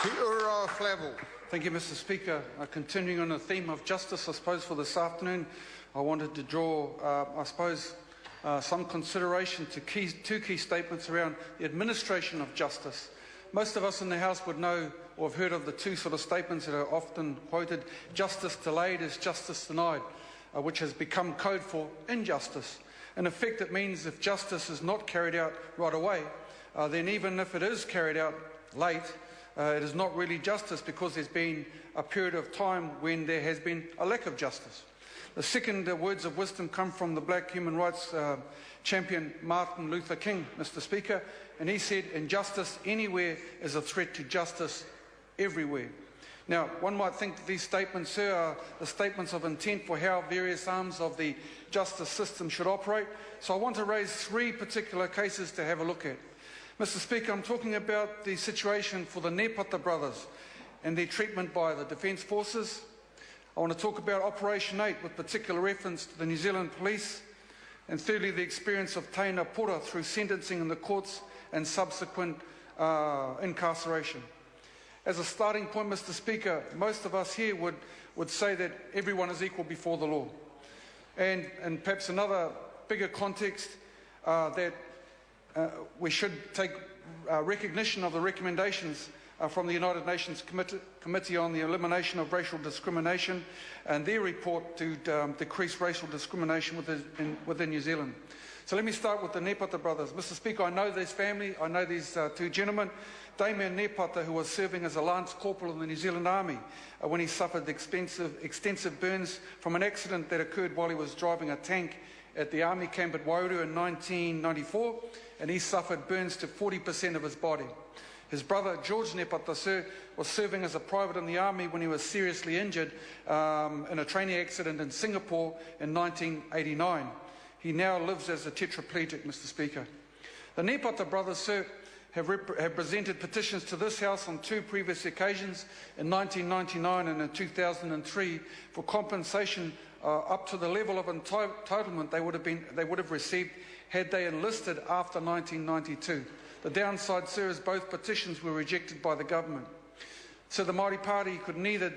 Thank you, Mr. Speaker. Continuing on the theme of justice, I suppose, for this afternoon, I wanted to draw, some consideration to two key statements around the administration of justice. Most of us in the House would know or have heard of the two sort of statements that are often quoted: justice delayed is justice denied, which has become code for injustice. In effect, it means if justice is not carried out right away, then even if it is carried out late, it is not really justice, because there's been a period of time when there has been a lack of justice. The second words of wisdom come from the black human rights champion Martin Luther King, Mr. Speaker, and he said, "Injustice anywhere is a threat to justice everywhere." Now, one might think that these statements, sir, are the statements of intent for how various arms of the justice system should operate. So I want to raise three particular cases to have a look at. Mr. Speaker, I'm talking about the situation for the Nepata brothers and their treatment by the Defence Forces. I want to talk about Operation 8 with particular reference to the New Zealand Police. And thirdly, the experience of Taina Pora through sentencing in the courts and subsequent incarceration. As a starting point, Mr. Speaker, most of us here would say that everyone is equal before the law. And perhaps another bigger context, that we should take recognition of the recommendations from the United Nations Committee on the Elimination of Racial Discrimination and their report to decrease racial discrimination within New Zealand. So let me start with the Nepata brothers. Mr. Speaker, I know this family, I know these two gentlemen. Damien Nepata, who was serving as a Lance Corporal in the New Zealand Army when he suffered extensive burns from an accident that occurred while he was driving a tank at the Army camp at Wairua in 1994, and he suffered burns to 40% of his body. His brother, George Nepata, sir, was serving as a private in the Army when he was seriously injured in a training accident in Singapore in 1989. He now lives as a tetraplegic, Mr. Speaker. The Nepata brothers, sir, have presented petitions to this House on two previous occasions, in 1999 and in 2003, for compensation up to the level of entitlement they would have received had they enlisted after 1992. The downside, sir, is both petitions were rejected by the government. So the Māori Party could neither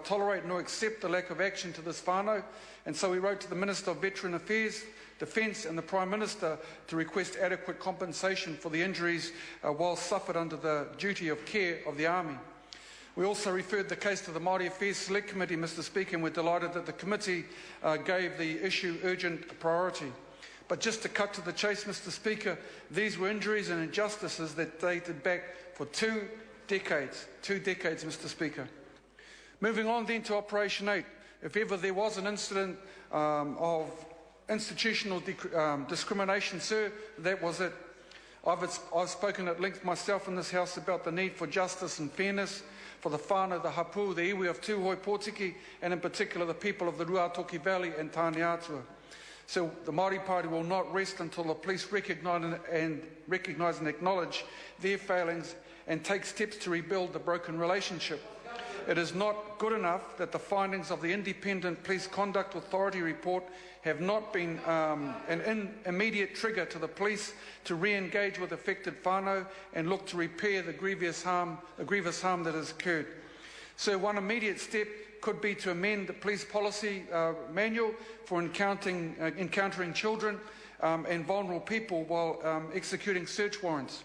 tolerate nor accept the lack of action to this whānau, and so we wrote to the Minister of Veteran Affairs, Defence and the Prime Minister to request adequate compensation for the injuries while suffered under the duty of care of the Army. We also referred the case to the Māori Affairs Select Committee, Mr. Speaker, and we're delighted that the committee gave the issue urgent priority. But just to cut to the chase, Mr. Speaker, these were injuries and injustices that dated back for two decades, Mr. Speaker. Moving on then to Operation 8. If ever there was an incident of institutional discrimination, sir, that was it. I've spoken at length myself in this House about the need for justice and fairness for the whānau, the hapu, the iwi of Tūhoi Pōtiki, and in particular the people of the Ruatoki Valley and Tāne Atua. So the Māori Party will not rest until the police recognise and acknowledge their failings and take steps to rebuild the broken relationship. It is not good enough that the findings of the Independent Police Conduct Authority report have not been an immediate trigger to the police to re-engage with affected whānau and look to repair the grievous harm that has occurred. So one immediate step could be to amend the police policy manual for encountering children and vulnerable people while executing search warrants.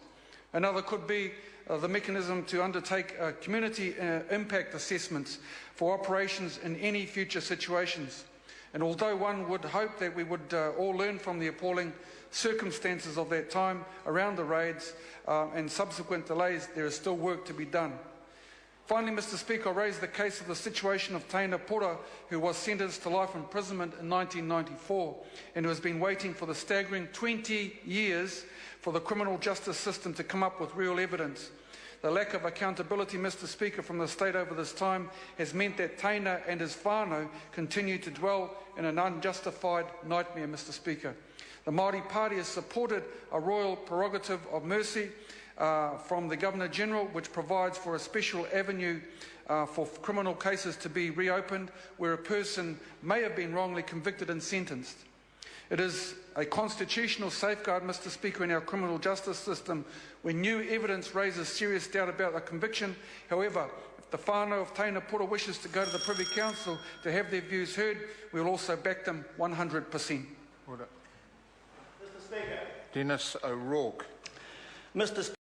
Another could be the mechanism to undertake community impact assessments for operations in any future situations. And although one would hope that we would all learn from the appalling circumstances of that time around the raids and subsequent delays, there is still work to be done. Finally, Mr. Speaker, I raise the case of the situation of Taina Pora, who was sentenced to life imprisonment in 1994 and who has been waiting for the staggering 20 years for the criminal justice system to come up with real evidence. The lack of accountability, Mr. Speaker, from the state over this time has meant that Taina and his whānau continue to dwell in an unjustified nightmare, Mr. Speaker. The Māori Party has supported a royal prerogative of mercy from the Governor-General, which provides for a special avenue for criminal cases to be reopened where a person may have been wrongly convicted and sentenced. It is a constitutional safeguard, Mr Speaker, in our criminal justice system when new evidence raises serious doubt about a conviction. However, if the whānau of Tainapura wishes to go to the Privy Council to have their views heard, we will also back them 100%. Order. Mr Speaker. Dennis O'Rourke. Mr.